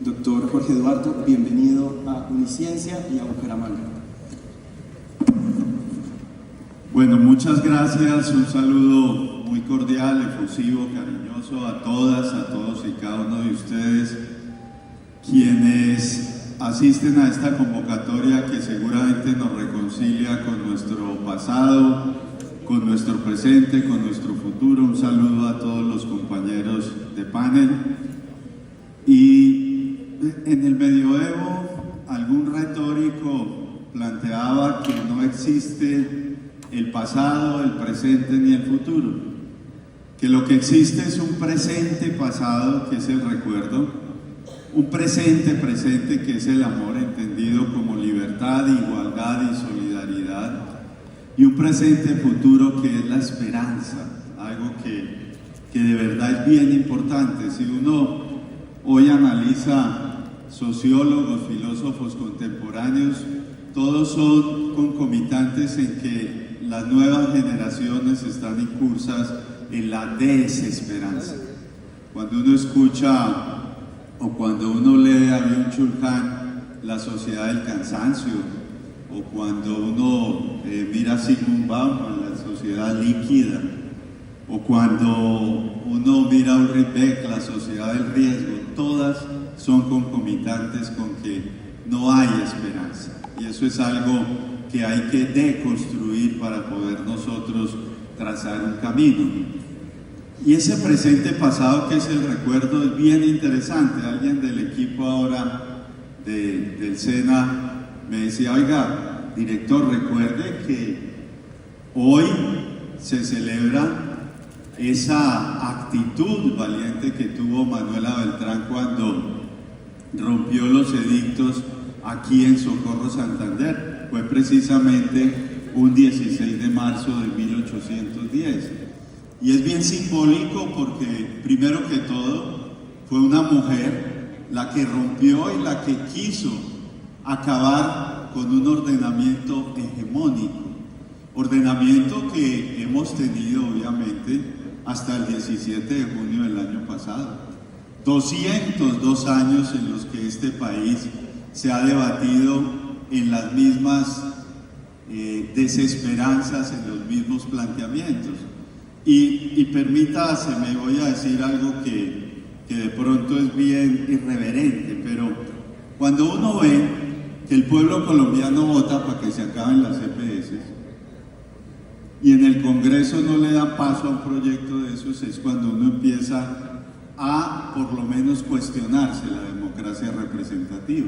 Doctor Jorge Eduardo, bienvenido a Uniciencia y a Bucaramanga. Bueno, muchas gracias, un saludo muy cordial, efusivo, cariñoso a todas, a todos y cada uno de ustedes quienes asisten a esta convocatoria que seguramente nos reconcilia con nuestro pasado, con nuestro presente, con nuestro futuro. Un saludo a todos los compañeros de panel. Y en el medioevo algún retórico planteaba que no existe el pasado, el presente ni el futuro, que lo que existe es un presente pasado que es el recuerdo, un presente que es el amor entendido como libertad, igualdad y solidaridad, y un presente futuro que es la esperanza, algo que de verdad es bien importante. Si uno hoy analiza sociólogos, filósofos contemporáneos, todos son concomitantes en que las nuevas generaciones están incursas en la desesperanza. Cuando uno escucha o cuando uno lee a Byung-Chul Han, La sociedad del cansancio, o cuando uno mira a Zygmunt Bauman, La sociedad líquida, o cuando uno mira a Ulrich Beck, La sociedad del riesgo, todas son concomitantes con que no hay esperanza. Y eso es algo que hay que deconstruir para poder nosotros trazar un camino. Y ese presente pasado que es el recuerdo es bien interesante. Alguien del equipo ahora del SENA me decía: oiga, director, recuerde que hoy se celebra esa actitud valiente que tuvo Manuela Beltrán cuando rompió los edictos aquí en Socorro, Santander. Fue precisamente un 16 de marzo de 1810. Y es bien simbólico porque, primero que todo, fue una mujer la que rompió y la que quiso acabar con un ordenamiento hegemónico, ordenamiento que hemos tenido obviamente hasta el 17 de junio del año pasado. 202 años en los que este país se ha debatido en las mismas desesperanzas, en los mismos planteamientos. Y permítaseme, voy a decir algo que de pronto es bien irreverente, pero cuando uno ve que el pueblo colombiano vota para que se acaben las EPS y en el Congreso no le da paso a un proyecto de esos, es cuando uno empieza a por lo menos cuestionarse la democracia representativa.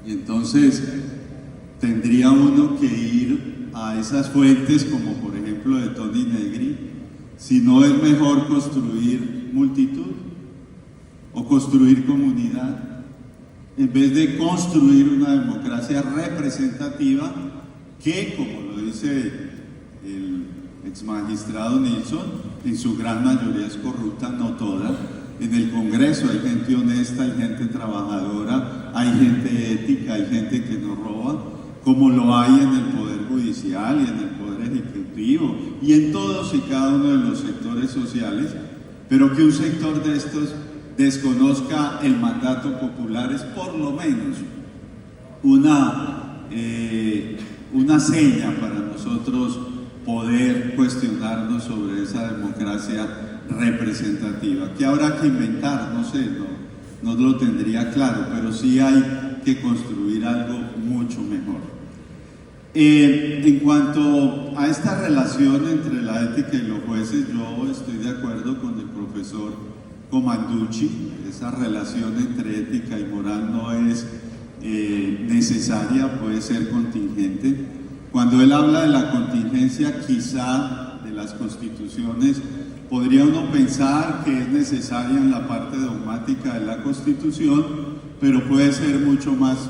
Y entonces tendría uno que ir a esas fuentes como por ejemplo de Tony Negri, si no es mejor construir multitud o construir comunidad, en vez de construir una democracia representativa que, como lo dice el exmagistrado Nilsson, en su gran mayoría es corrupta, no toda. En el Congreso hay gente honesta, hay gente trabajadora, hay gente ética, hay gente que no roba, como lo hay en el Poder Judicial y en el Poder Ejecutivo y en todos y cada uno de los sectores sociales, pero que un sector de estos desconozca el mandato popular es por lo menos una seña para nosotros poder cuestionarnos sobre esa democracia representativa, que habrá que inventar, no sé, no lo tendría claro, pero sí hay que construir algo mucho mejor. En cuanto a esta relación entre la ética y los jueces, yo estoy de acuerdo con el profesor Comanducci. Esa relación entre ética y moral no es necesaria, puede ser contingente. Cuando él habla de la contingencia, quizá de las constituciones, podría uno pensar que es necesaria en la parte dogmática de la Constitución, pero puede ser mucho más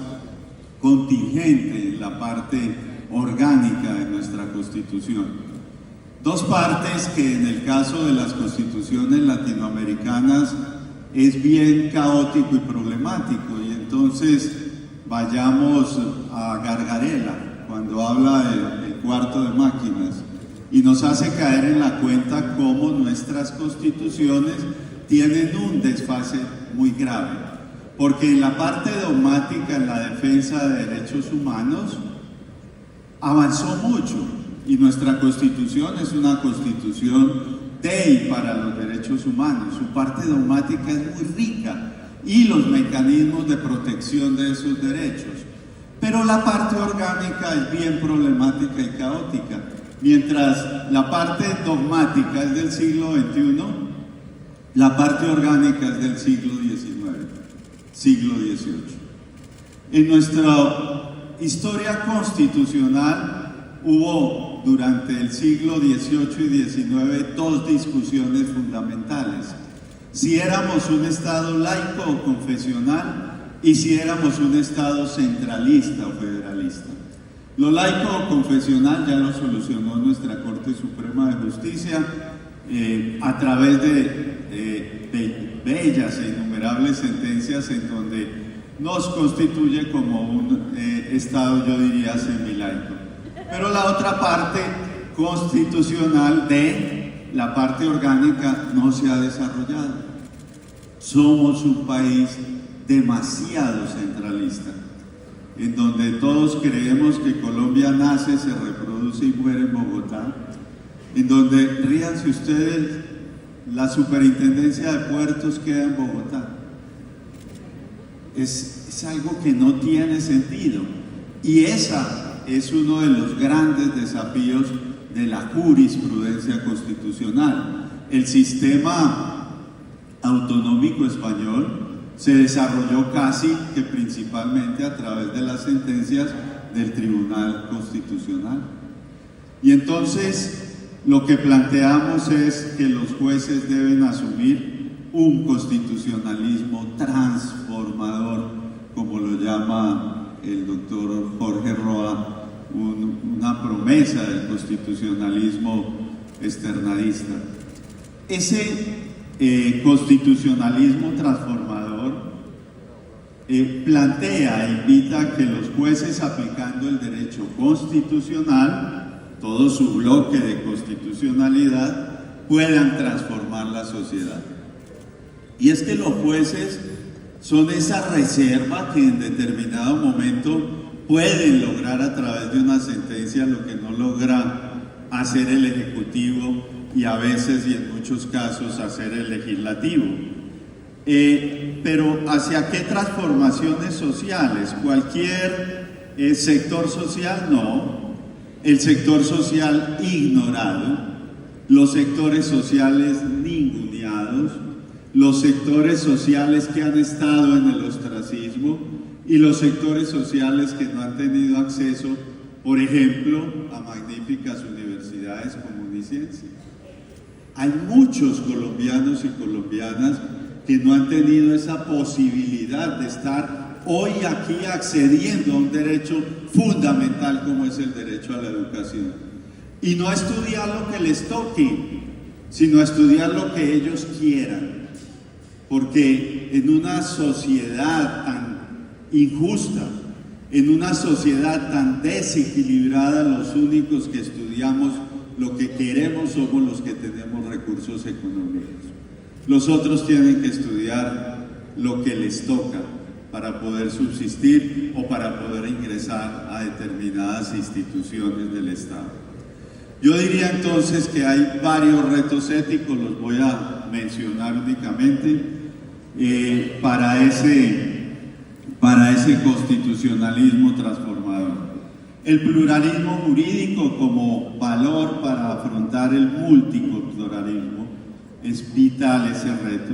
contingente en la parte orgánica de nuestra Constitución. Dos partes que en el caso de las constituciones latinoamericanas es bien caótico y problemático, y entonces vayamos a Gargarella cuando habla del cuarto de máquinas y nos hace caer en la cuenta cómo nuestras constituciones tienen un desfase muy grave. porque en la parte dogmática, en la defensa de derechos humanos, avanzó mucho, y nuestra Constitución es una Constitución de y para los derechos humanos. Su parte dogmática es muy rica y los mecanismos de protección de esos derechos. Pero la parte orgánica es bien problemática y caótica. Mientras la parte dogmática es del siglo XXI, la parte orgánica es del siglo XIX, siglo XVIII. En nuestra historia constitucional hubo durante el siglo XVIII y XIX dos discusiones fundamentales: si éramos un Estado laico o confesional y si éramos un Estado centralista o federalista. Lo laico o confesional ya lo solucionó nuestra Corte Suprema de Justicia a través de bellas e innumerables sentencias en donde nos constituye como un Estado, yo diría, semilaico. Pero la otra parte constitucional de la parte orgánica no se ha desarrollado. Somos un país demasiado centralista, en donde todos creemos que Colombia nace, se reproduce y muere en Bogotá, en donde, ríanse ustedes, la superintendencia de puertos queda en Bogotá. Es algo que no tiene sentido, y esa es uno de los grandes desafíos de la jurisprudencia constitucional. El sistema autonómico español se desarrolló casi que principalmente a través de las sentencias del Tribunal Constitucional. Y entonces lo que planteamos es que los jueces deben asumir un constitucionalismo transformador, como lo llama el doctor Jorge Roa, una promesa del constitucionalismo externadista. Ese constitucionalismo transformador plantea e invita a que los jueces, aplicando el derecho constitucional, todo su bloque de constitucionalidad, puedan transformar la sociedad. Y es que los jueces son esa reserva que en determinado momento pueden lograr a través de una sentencia lo que no logra hacer el Ejecutivo y a veces y en muchos casos hacer el Legislativo. Pero ¿hacia qué transformaciones sociales? ¿Cualquier sector social? No. El sector social ignorado, los sectores sociales ninguneados, los sectores sociales que han estado en el ostracismo y los sectores sociales que no han tenido acceso, por ejemplo, a magníficas universidades como Uniciencia. Hay muchos colombianos y colombianas que no han tenido esa posibilidad de estar hoy aquí accediendo a un derecho fundamental como es el derecho a la educación. Y no estudiar lo que les toque, sino estudiar lo que ellos quieran. Porque en una sociedad tan injusta, en una sociedad tan desequilibrada, los únicos que estudiamos lo que queremos somos los que tenemos recursos económicos. Los otros tienen que estudiar lo que les toca para poder subsistir o para poder ingresar a determinadas instituciones del Estado. Yo diría entonces que hay varios retos éticos, los voy a mencionar únicamente, para ese constitucionalismo transformador. El pluralismo jurídico como valor para afrontar el multiculturalismo, es vital ese reto.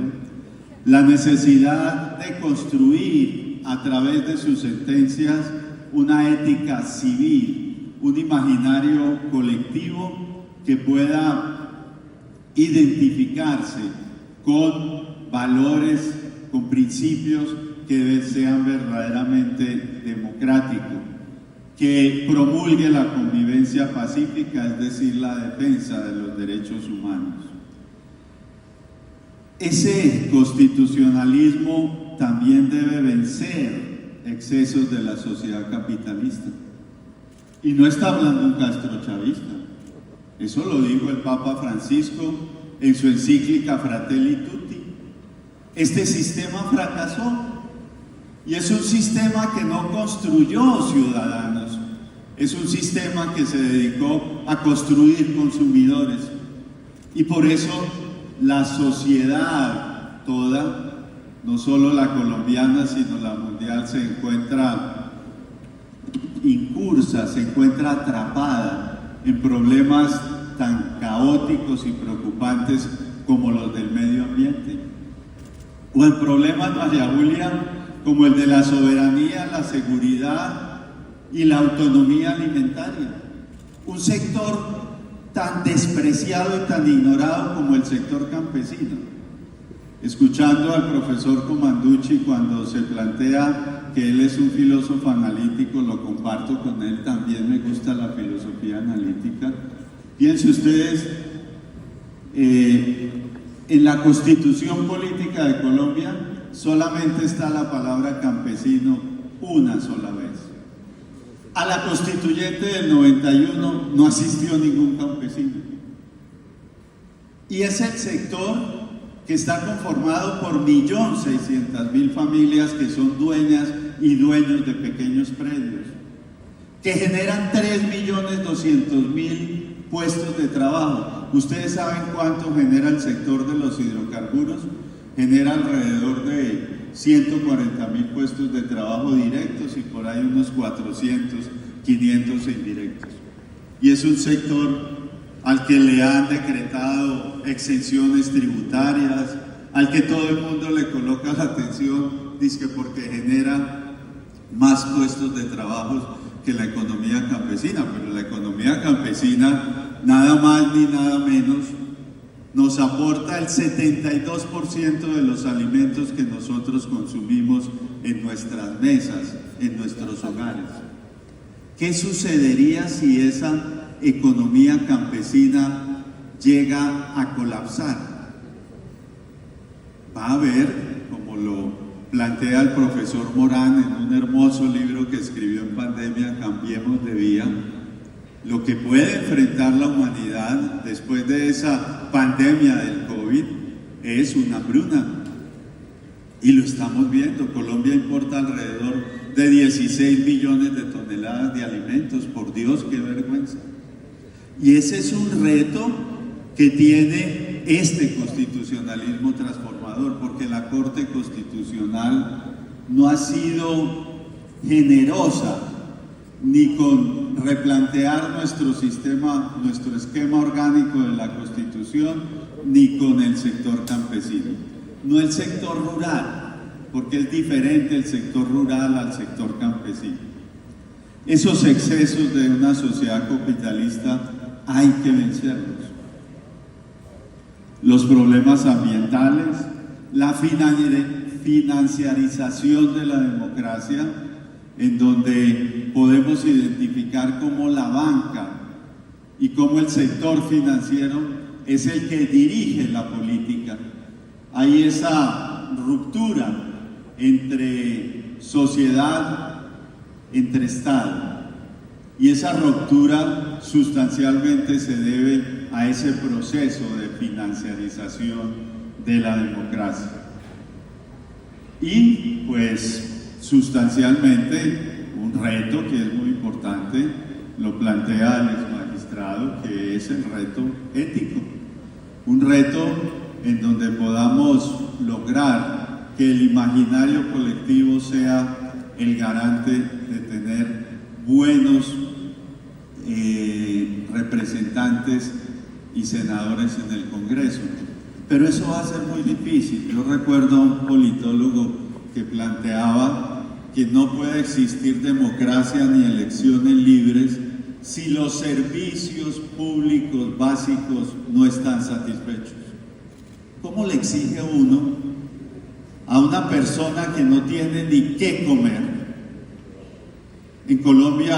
La necesidad de construir a través de sus sentencias una ética civil, un imaginario colectivo que pueda identificarse con valores, con principios que sean verdaderamente democráticos, que promulgue la convivencia pacífica, es decir, la defensa de los derechos humanos. Ese constitucionalismo también debe vencer excesos de la sociedad capitalista. Y no está hablando un castrochavista. Eso lo dijo el Papa Francisco en su encíclica Fratelli Tutti. Este sistema fracasó Y es un sistema que no construyó ciudadanos, es un sistema que se dedicó a construir consumidores. Y por eso la sociedad toda, no solo la colombiana, sino la mundial, se encuentra incursa, se encuentra atrapada en problemas tan caóticos y preocupantes como los del medio ambiente, o en problemas, María Julia, como el de la soberanía, la seguridad y la autonomía alimentaria. Un sector tan despreciado y tan ignorado como el sector campesino. Escuchando al profesor Comanducci cuando se plantea que él es un filósofo analítico, lo comparto con él, también me gusta la filosofía analítica. Piensen ustedes, en la Constitución Política de Colombia solamente está la palabra campesino una sola vez. A la constituyente del 91 no asistió ningún campesino. Y es el sector que está conformado por 1.600.000 familias que son dueñas y dueños de pequeños predios, que generan 3.200.000 puestos de trabajo. ¿Ustedes saben cuánto genera el sector de los hidrocarburos? Genera alrededor de 140.000 puestos de trabajo directos y por ahí unos 400, 500 indirectos. Y es un sector al que le han decretado exenciones tributarias, al que todo el mundo le coloca la atención, dizque porque genera más puestos de trabajo que la economía campesina, pero la economía campesina, nada más ni nada menos, nos aporta el 72% de los alimentos que nosotros consumimos en nuestras mesas, en nuestros hogares. ¿Qué sucedería si esa economía campesina llega a colapsar? Va a haber, como lo plantea el profesor Morán en un hermoso libro que escribió en pandemia, Cambiemos de Vía, lo que puede enfrentar la humanidad después de esa pandemia del COVID es una hambruna. Y lo estamos viendo. Colombia importa alrededor de 16 millones de toneladas de alimentos. Por Dios, qué vergüenza. Y ese es un reto que tiene este constitucionalismo transformador, porque la Corte Constitucional no ha sido generosa ni con replantear nuestro sistema, nuestro esquema orgánico de la Constitución, ni con el sector campesino. No el sector rural, porque es diferente el sector rural al sector campesino. Esos excesos de una sociedad capitalista hay que vencerlos. Los problemas ambientales, la financiarización de la democracia, en donde podemos identificar cómo la banca y cómo el sector financiero es el que dirige la política. Hay esa ruptura entre sociedad, entre Estado, y esa ruptura sustancialmente se debe a ese proceso de financiarización de la democracia. Y pues sustancialmente un reto que es muy importante, lo plantea el exmagistrado, que es el reto ético. Un reto en donde podamos lograr que el imaginario colectivo sea el garante de tener buenos representantes y senadores en el Congreso. Pero eso va a ser muy difícil. Yo recuerdo a un politólogo que planteaba que no puede existir democracia ni elecciones libres si los servicios públicos básicos no están satisfechos. ¿Cómo le exige uno a una persona que no tiene ni qué comer? En Colombia,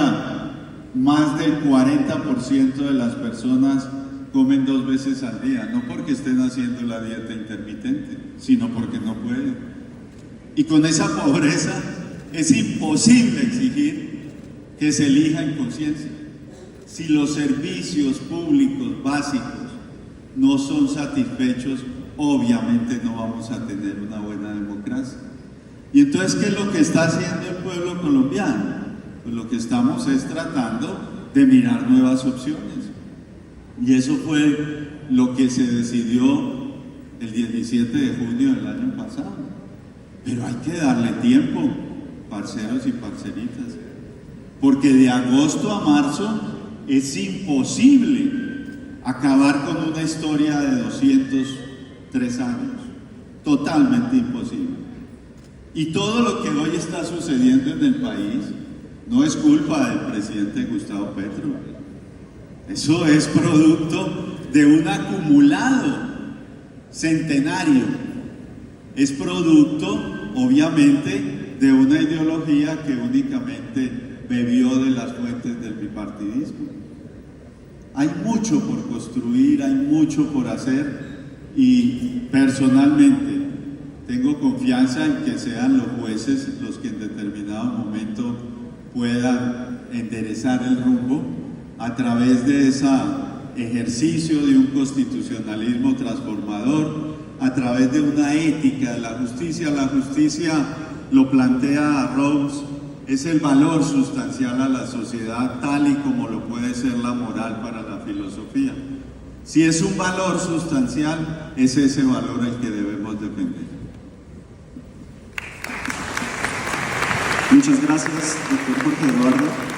más del 40% de las personas comen 2 veces al día, no porque estén haciendo la dieta intermitente, sino porque no pueden. Y con esa pobreza es imposible exigir que se elija en conciencia. Si los servicios públicos básicos no son satisfechos, obviamente no vamos a tener una buena democracia. Y entonces, ¿qué es lo que está haciendo el pueblo colombiano? Pues lo que estamos es tratando de mirar nuevas opciones. Y eso fue lo que se decidió el 17 de junio del año pasado. Pero hay que darle tiempo, parceros y parceritas, porque de agosto a marzo es imposible acabar con una historia de 203 años, totalmente imposible. Y todo lo que hoy está sucediendo en el país no es culpa del presidente Gustavo Petro. Eso es producto de un acumulado centenario. Es producto, obviamente, de una ideología que únicamente bebió de las fuentes del bipartidismo. Hay mucho por construir, hay mucho por hacer, y personalmente tengo confianza en que sean los jueces los que en determinado momento puedan enderezar el rumbo a través de ese ejercicio de un constitucionalismo transformador, a través de una ética de la justicia. La justicia, lo plantea Rawls, es el valor sustancial a la sociedad, tal y como lo puede ser la moral para la filosofía. Si es un valor sustancial, es ese valor el que debemos defender. Muchas gracias, doctor Jorge Eduardo.